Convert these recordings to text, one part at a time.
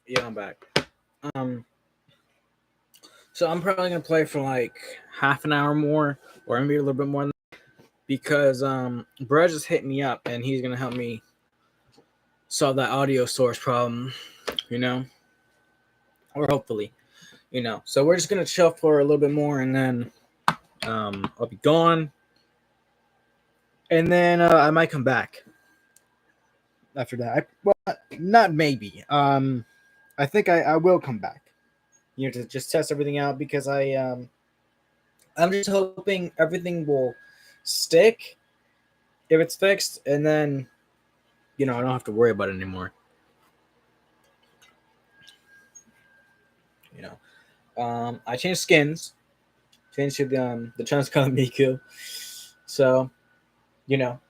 Yeah, I'm back. Um, so I'm probably gonna play for like half an hour more, or maybe a little bit more, because Brad just hit me up and he's gonna help me solve that audio source problem. You know, or hopefully, So we're just gonna chill for a little bit more, and then I'll be gone, and then I might come back after that. Well, not maybe. I think I will come back. To just test everything out because I'm just hoping everything will stick if it's fixed, and then I don't have to worry about it anymore. You I changed skins, changed to the trans color Miku, so you know,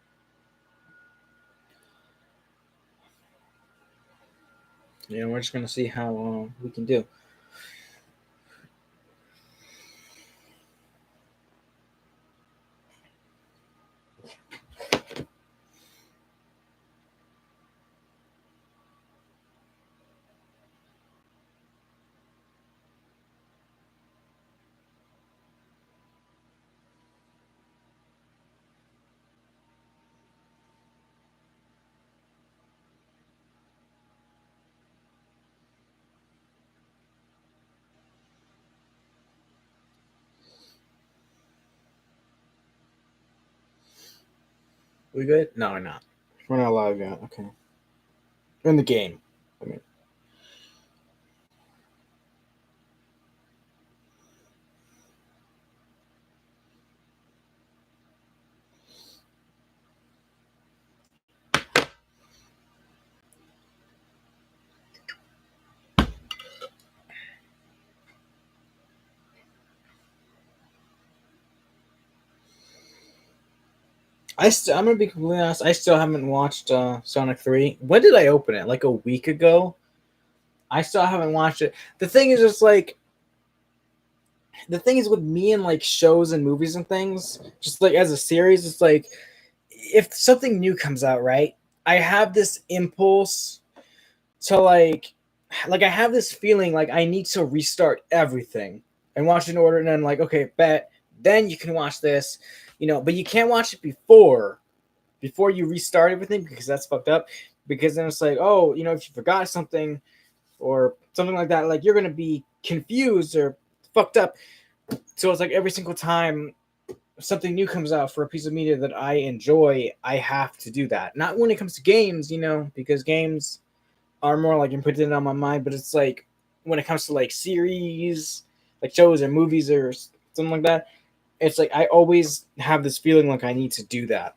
we're just gonna see how we can do. We good? No, we're not. We're not live yet. Okay. We're in the game. I mean, I'm gonna be completely honest. I still haven't watched Sonic 3. When did I open it? Like a week ago. I still haven't watched it. The thing is, just like the thing is with me and like shows and movies and things, just like as a series, it's like if something new comes out, right? I have this impulse to like I have this feeling like I need to restart everything and watch it in order, and then like okay, bet then you can watch this, but you can't watch it before you restart everything because that's fucked up. Because then it's like, oh, if you forgot something or something like that, like you're gonna be confused or fucked up. So it's like every single time something new comes out for a piece of media that I enjoy, I have to do that. Not when it comes to games, because games are more like imprinted on my mind, but it's like when it comes to like series, like shows or movies or something like that, it's like I always have this feeling like I need to do that.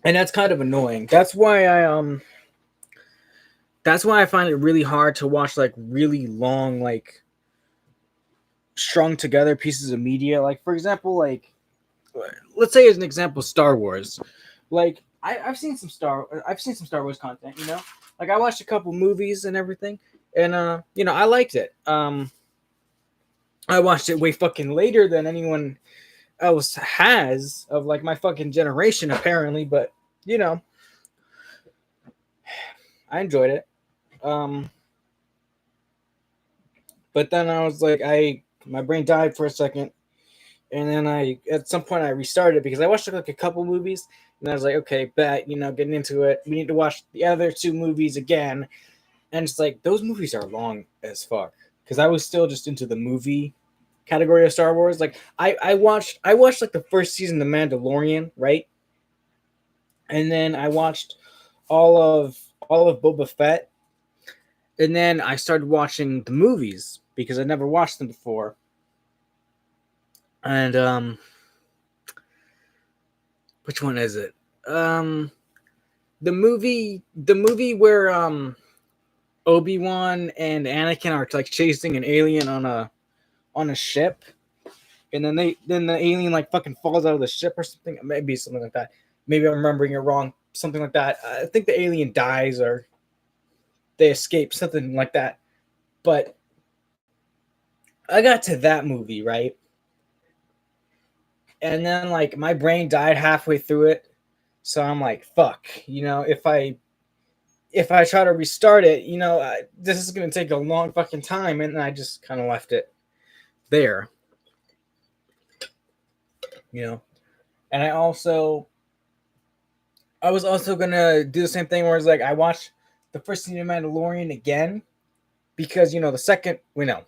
And that's kind of annoying. That's why I find it really hard to watch like really long, like strung together pieces of media. Like for example, like let's say as an example, Star Wars. Like I've seen some Star Wars content. Like I watched a couple movies and everything, and I liked it. I watched it way fucking later than anyone else has of like my fucking generation apparently, but you know I enjoyed it. Um, but then I was like, my brain died for a second, and then I at some point I restarted because I watched like a couple movies, and I was like, okay, bet getting into it. We need to watch the other two movies again, and it's like those movies are long as fuck because I was still just into the movie category of Star Wars. Like I watched like the first season of The Mandalorian, right? And then I watched all of all of Boba Fett, and then I started watching the movies because I never watched them before. And which one is it? Um, the movie where Obi-Wan and Anakin are like chasing an alien on a ship, and then the alien like fucking falls out of the ship or something. Maybe something like that. Maybe I'm remembering it wrong. Something like that. I think the alien dies or they escape, something like that. But I got to that movie, right? And then like my brain died halfway through it. So I'm like, fuck, if I if I try to restart it, this is gonna take a long fucking time, and I just kind of left it there, you know. And I was also gonna do the same thing where it's like I watched the first season of Mandalorian again because the second we know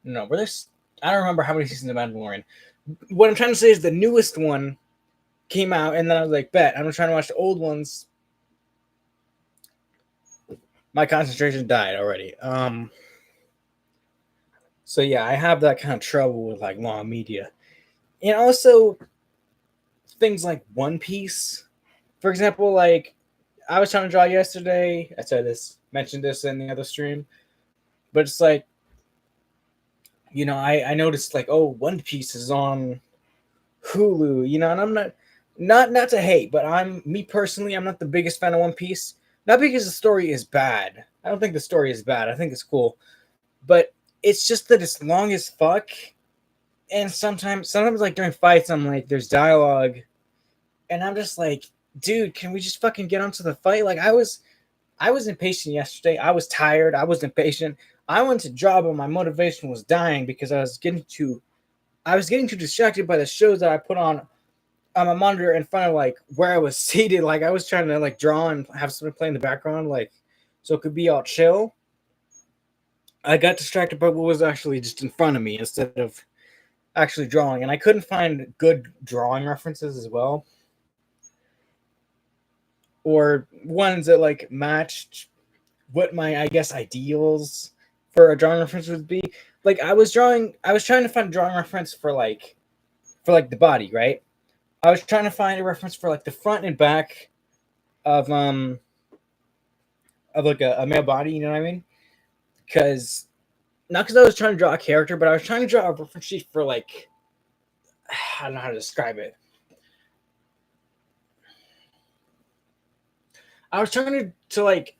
no, but there's I don't remember how many seasons of Mandalorian. What I'm trying to say is the newest one came out, and then I was like, bet I'm trying to watch the old ones. My concentration died already. So yeah, I have that kind of trouble with like long media, and also things like One Piece, for example. Like I was trying to draw yesterday. I said this, mentioned this in the other stream, but it's like I noticed like, oh, One Piece is on Hulu, and I'm not to hate, but me personally, I'm not the biggest fan of One Piece. Not because the story is bad. I don't think the story is bad. I think it's cool, but it's just that it's long as fuck. And sometimes like during fights, I'm like, there's dialogue, and I'm just like, dude, can we just fucking get onto the fight? Like I was impatient yesterday. I was tired. I was impatient. I went to draw, but my motivation was dying because I was getting too distracted by the shows that I put on my monitor in front of like where I was seated. Like I was trying to like draw and have something play in the background, like so it could be all chill. I got distracted by what was actually just in front of me instead of actually drawing, and I couldn't find good drawing references as well, or ones that like matched what my I guess ideals for a drawing reference would be. Like I was trying to find a drawing reference for like the body, right? I was trying to find a reference for like the front and back of like a male body, you know what I mean? Because not because I was trying to draw a character, but I was trying to draw a reference sheet for like I don't know how to describe it. I was trying to like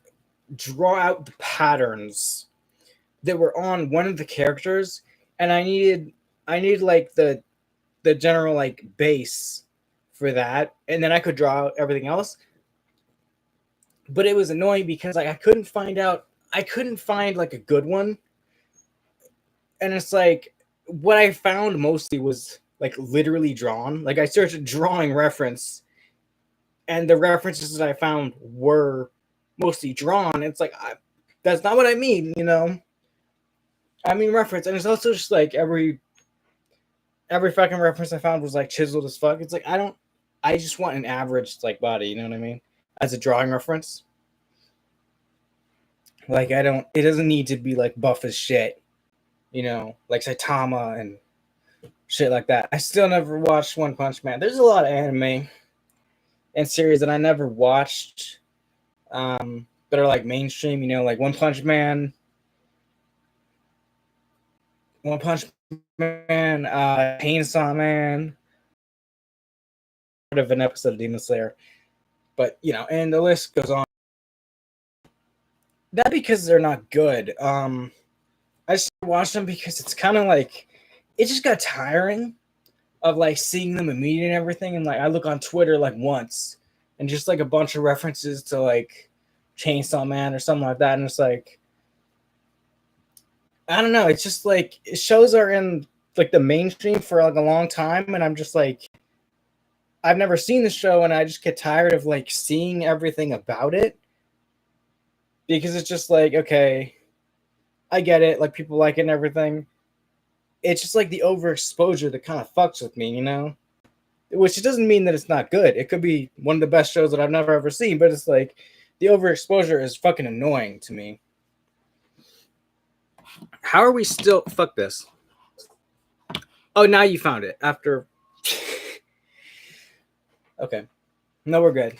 draw out the patterns that were on one of the characters, and I needed like the general like base for that, and then I could draw out everything else. But it was annoying because like I couldn't find like a good one, and it's like what I found mostly was like literally drawn. Like I searched drawing reference, and the references that I found were mostly drawn. It's like that's not what I mean. I mean reference, and it's also just like every fucking reference I found was like chiseled as fuck. It's like I don't. I just want an average like body. You know what I mean? As a drawing reference, like I don't. It doesn't need to be like buff as shit. Like Saitama and shit like that. I still never watched One Punch Man. There's a lot of anime and series that I never watched, that are like mainstream. Like One Punch Man, Chainsaw Man, part of an episode of Demon Slayer. But and the list goes on. Not because they're not good. I just watched them because it's kind of like it just got tiring of like seeing them in media and everything. And like I look on Twitter like once, and just like a bunch of references to like Chainsaw Man or something like that, and it's like I don't know. It's just like shows are in like the mainstream for like a long time, and I'm just like I've never seen the show, and I just get tired of like seeing everything about it because it's just like okay, I get it, like people like it and everything. It's just like the overexposure that kind of fucks with me. Which it doesn't mean that it's not good. It could be one of the best shows that I've never ever seen, but it's like the overexposure is fucking annoying to me. How are we still? Fuck this. Oh, now you found it after. Okay, no, we're good.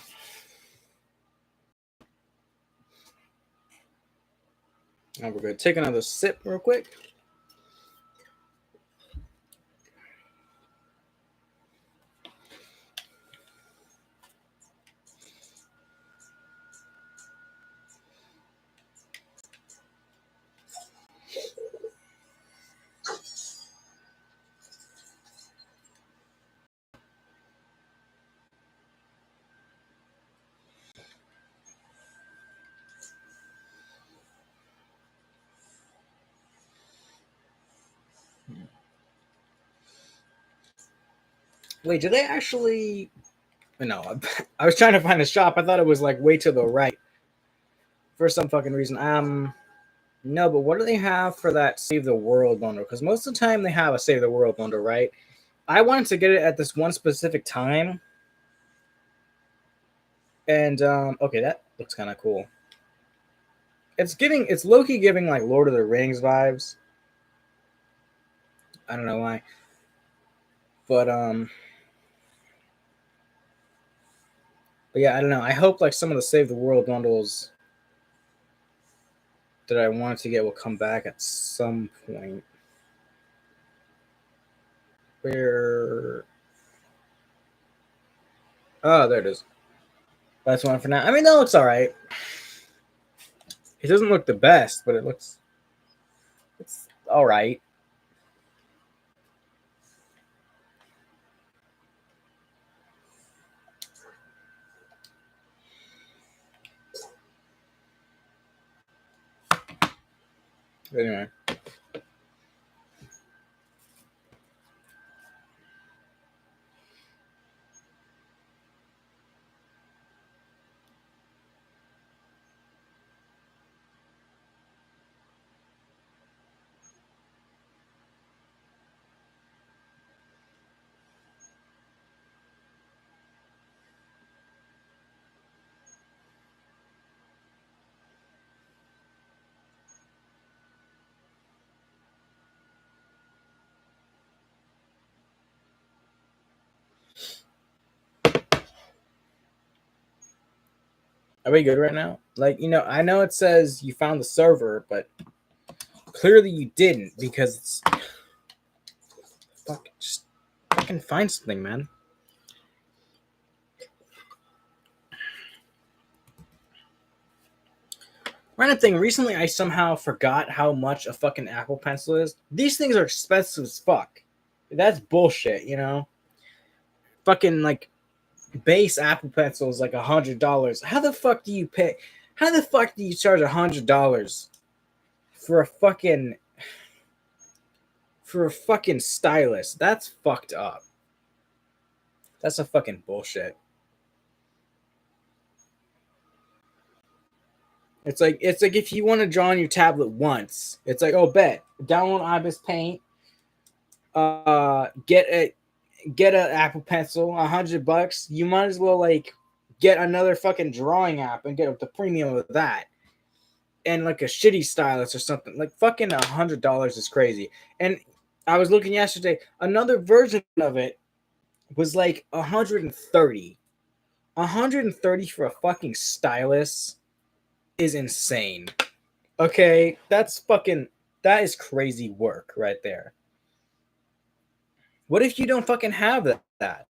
Now we're good. Take another sip real quick. Wait, did they actually? No, I was trying to find a shop. I thought it was like way to the right for some fucking reason. No, but what do they have for that Save the World bundle? Because most of the time they have a Save the World bundle, right? I wanted to get it at this one specific time, and okay, that looks kind of cool. It's low-key giving like Lord of the Rings vibes. I don't know why, but but yeah, I don't know. I hope like some of the Save the World bundles that I wanted to get will come back at some point. Where? Oh, there it is. That's one for now. I mean, that looks all right. It doesn't look the best, but it's all right. Anyway, are we good right now? Like, I know it says you found the server, but clearly you didn't because it's just fucking find something, man. Random thing. Recently, I somehow forgot how much a fucking Apple Pencil is. These things are expensive as fuck. That's bullshit. Fucking like base Apple Pencil is like $100. How the fuck do you pay? How the fuck do you charge $100 for a fucking stylus? That's fucked up. That's a fucking bullshit. It's like if you want to draw on your tablet once, it's like, oh, bet download Ibis Paint, get an Apple Pencil, $100. You might as well like get another fucking drawing app and get the premium of that, and like a shitty stylus or something. Like fucking $100 is crazy. And I was looking yesterday, another version of it was like 130. 130 for a fucking stylus is insane. Okay, that is crazy work right there. What if you don't fucking have that?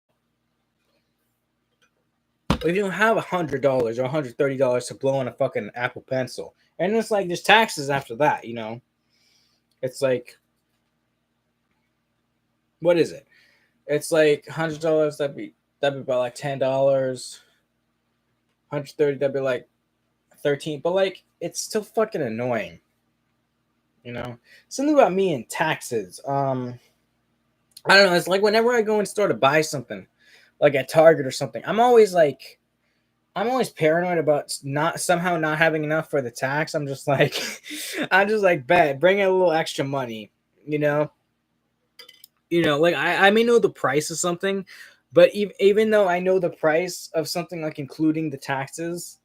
What if you don't have $100 or $130 to blow on a fucking Apple Pencil? And it's like there's taxes after that. It's like, what is it? It's like $100, that'd be about like $10. 130, that'd be like 13. But like it's still fucking annoying. Something about me and taxes. I don't know. It's like whenever I go in store to buy something, like at Target or something, I'm always paranoid about not having enough for the tax. I'm just like, I'm just like, bet, bring in a little extra money, you know. Like I may know the price of something, but even though I know the price of something, like including the taxes,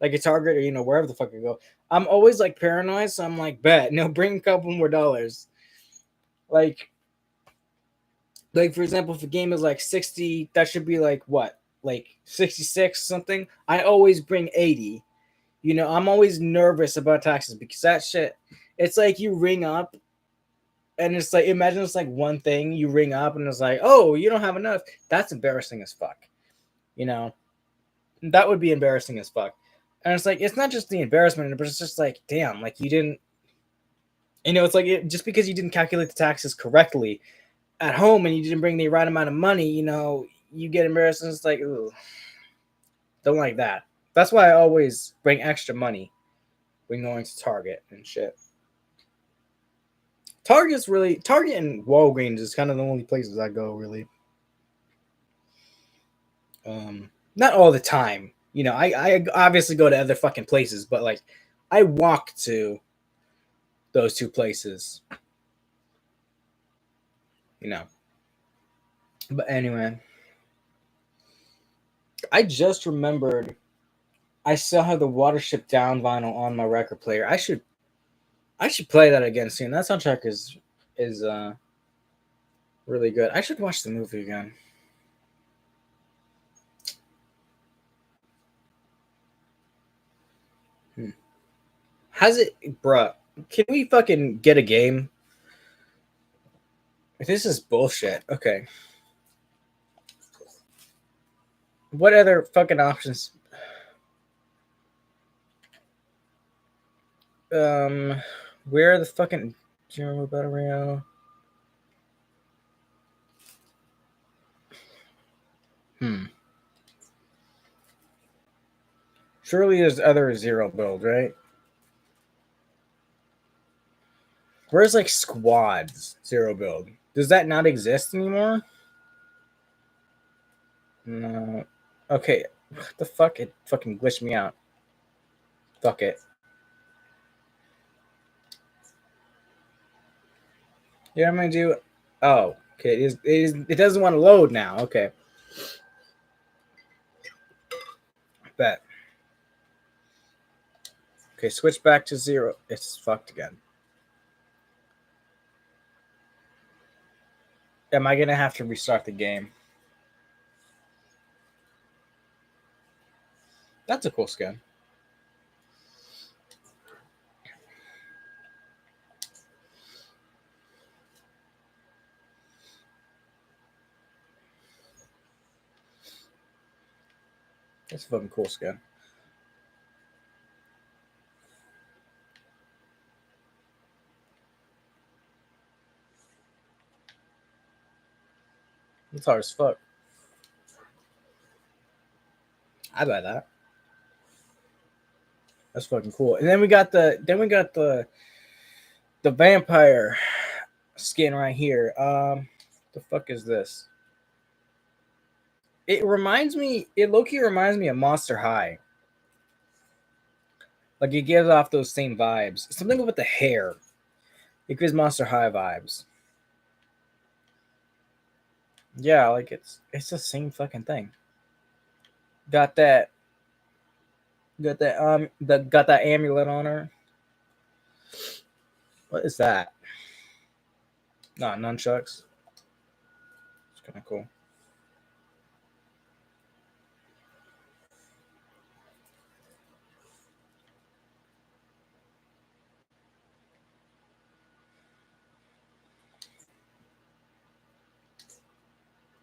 like at Target or wherever the fuck I go, I'm always like paranoid. So I'm like, bet, no, bring a couple more dollars, like. Like for example, if a game is like 60, that should be like what? Like 66 something. I always bring 80. I'm always nervous about taxes because that shit, it's like you ring up and it's like, imagine it's like one thing you ring up and it's like, oh, you don't have enough. That's embarrassing as fuck. You know, that would be embarrassing as fuck. And it's like, it's not just the embarrassment, but it's just like, damn, like you didn't, it's like just because you didn't calculate the taxes correctly at home and you didn't bring the right amount of money, you get embarrassed and it's like, ooh, don't like that. That's why I always bring extra money when going to Target and shit. Target and Walgreens is kind of the only places I go really. Not all the time. You know, I obviously go to other fucking places, but like I walk to those two places. You know. But anyway, I just remembered I still have the Watership Down vinyl on my record player. I should play that again soon. That soundtrack is really good. I should watch the movie again. Hmm. Has it, bruh? Can we fucking get a game? This is bullshit. Okay. What other fucking options? Um, where are the fucking General Battle Royale? Hmm. Surely there's other zero build, right? Where's like squads zero build? Does that not exist anymore? No. Okay. What the fuck? It fucking glitched me out. Fuck it. You know what I'm gonna do? Oh, okay. It doesn't want to load now. Okay. Bet. Okay, switch back to zero. It's fucked again. Am I gonna have to restart the game? That's a cool skin. That's a fucking cool skin. It's hard as fuck. I buy that. That's fucking cool. And then we got the vampire skin right here. The fuck is this? It reminds me. It low-key reminds me of Monster High. Like it gives off those same vibes. Something with the hair. It gives Monster High vibes. Yeah, like it's the same fucking thing. Got that. Got that amulet on her. What is that? Not nunchucks. It's kind of cool.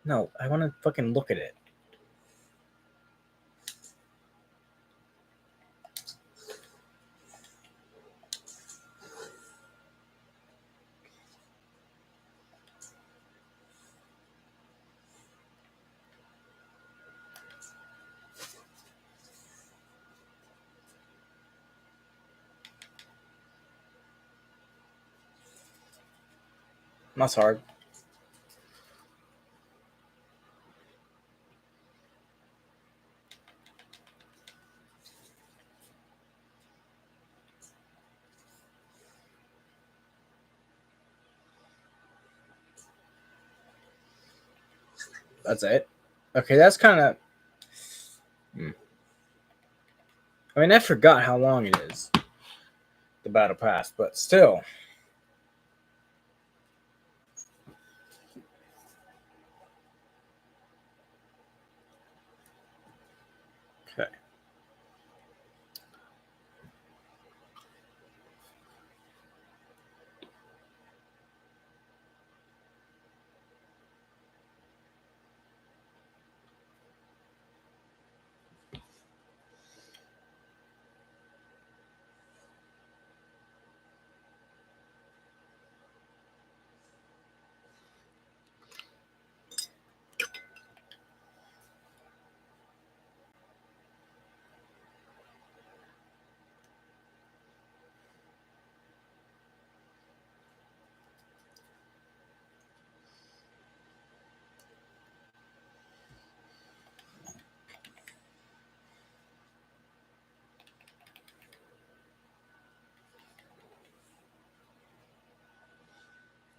No, I want to fucking look at it. That's hard. That's it. Okay, that's kind of. I mean, I forgot how long it is. The battle pass, but still. Okay.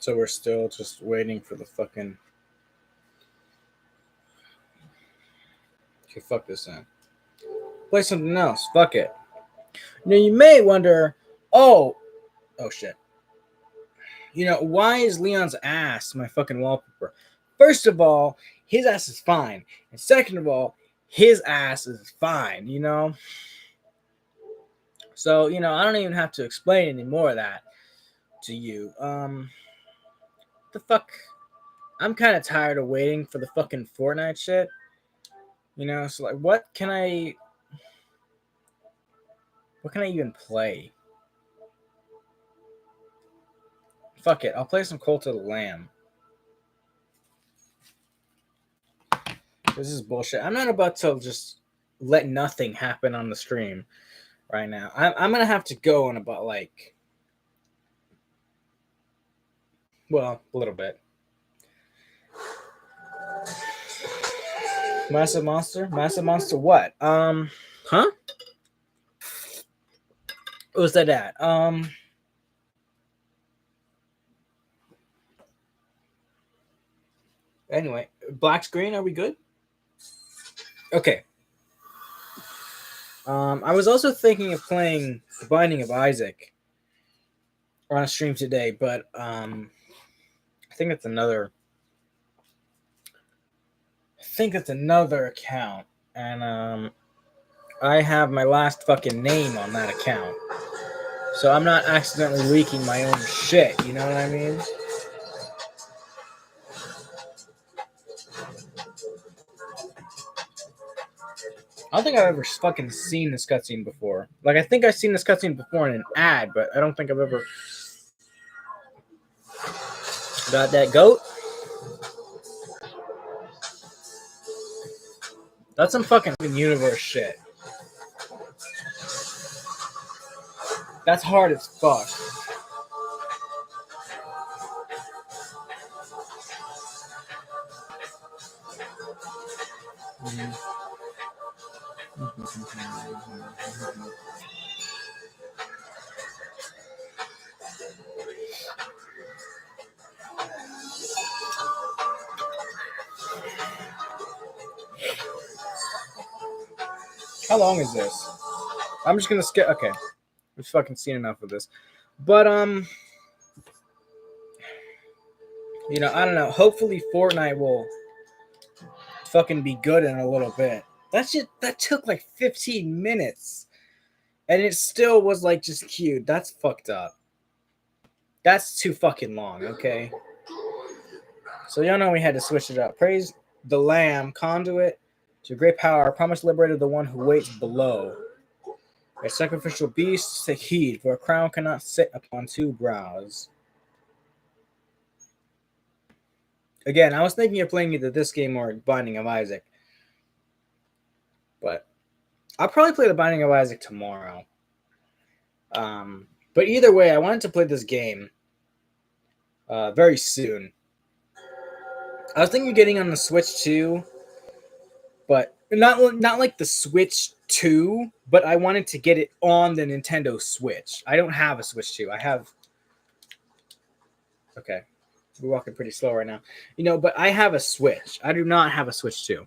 So we're still just waiting for the fucking. Okay, fuck this then. Play something else. Fuck it. Now you may wonder, oh shit. Why is Leon's ass my fucking wallpaper? First of all, his ass is fine. And second of all, his ass is fine, So, I don't even have to explain any more of that to you. The fuck? I'm kind of tired of waiting for the fucking Fortnite shit. So like what can I even play? Fuck it, I'll play some Cult of the Lamb. This is bullshit. I'm not about to just let nothing happen on the stream right now. I'm gonna have to go in about a little bit. Massive monster what? Huh? What was that at? Anyway, black screen, are we good? Okay. I was also thinking of playing The Binding of Isaac on a stream today, but I think it's another account, and I have my last fucking name on that account, so I'm not accidentally leaking my own shit. You know what I mean? I don't think I've ever fucking seen this cutscene before. Like, I think I've seen this cutscene before in an ad, but I don't think I've ever got that goat. That's some fucking universe shit. That's hard as fuck. How long is this? I'm just gonna skip. Okay, we've fucking seen enough of this. But I don't know. Hopefully, Fortnite will fucking be good in a little bit. That took like 15 minutes, and it still was like just cute. That's fucked up. That's too fucking long. Okay. So y'all know we had to switch it up. Praise the Lamb, conduit to great power. Promise liberated the one who waits below. A sacrificial beast, take heed, for a crown cannot sit upon two brows. Again, I was thinking of playing either this game or Binding of Isaac. But I'll probably play the Binding of Isaac tomorrow. But either way, I wanted to play this game very soon. I was thinking of getting on the Switch too, but not like the Switch 2, but I wanted to get it on the Nintendo Switch. I don't have a Switch 2. I have... Okay. We're walking pretty slow right now. But I have a Switch. I do not have a Switch 2.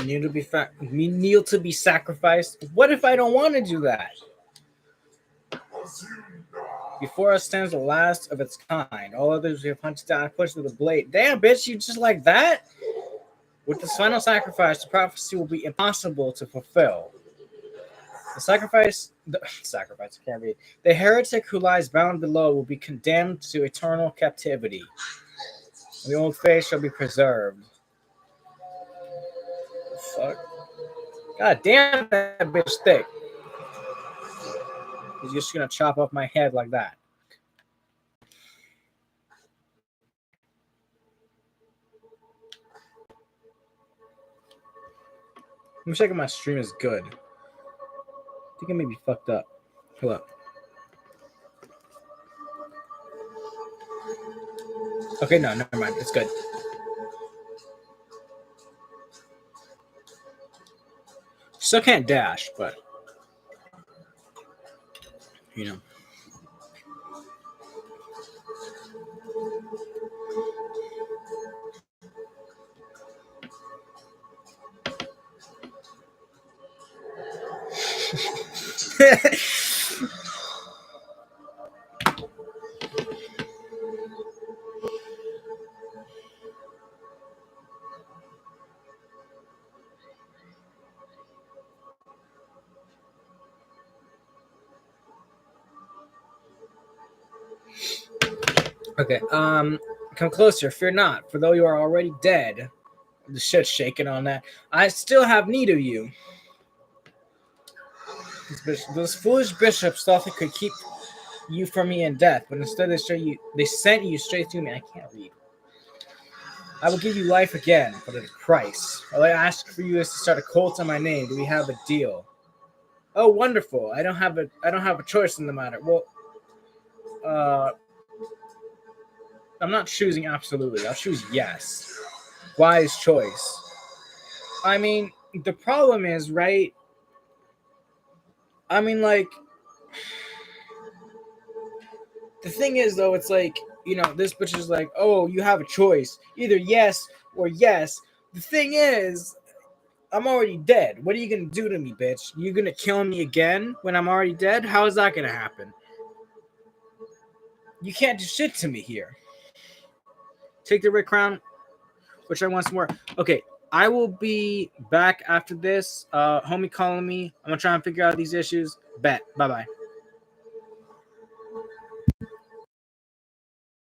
Kneel to be sacrificed. What if I don't want to do that? Before us stands the last of its kind. All others we have punched down and pushed with a blade. Damn, bitch, you just like that? With this final sacrifice, the prophecy will be impossible to fulfill. The sacrifice can't read. The heretic who lies bound below will be condemned to eternal captivity. The old faith shall be preserved. Fuck. God damn, that bitch thick. He's just gonna chop off my head like that. Let me check if my stream is good. I think I may be fucked up. Hold up. Okay, no, never mind. It's good. Still can't dash, but you know. Okay, come closer. Fear not, for though you are already dead, the shit's shaking on that. I still have need of you. Those foolish bishops thought they could keep you from me in death, but instead they sent you straight to me. I can't read. I will give you life again, but at a price. All I ask for you is to start a cult in my name. Do we have a deal? Oh, wonderful! I don't have a choice in the matter. Well, I'm not choosing absolutely. I'll choose yes. Wise choice. I mean, the problem is, right? I mean, like, the thing is, though, it's like, this bitch is like, oh, you have a choice. Either yes or yes. The thing is, I'm already dead. What are you going to do to me, bitch? You going to kill me again when I'm already dead? How is that going to happen? You can't do shit to me here. Take the red crown, which I want some more. Okay, I will be back after this. Homie calling me. I'm going to try and figure out these issues. Bet. Bye-bye.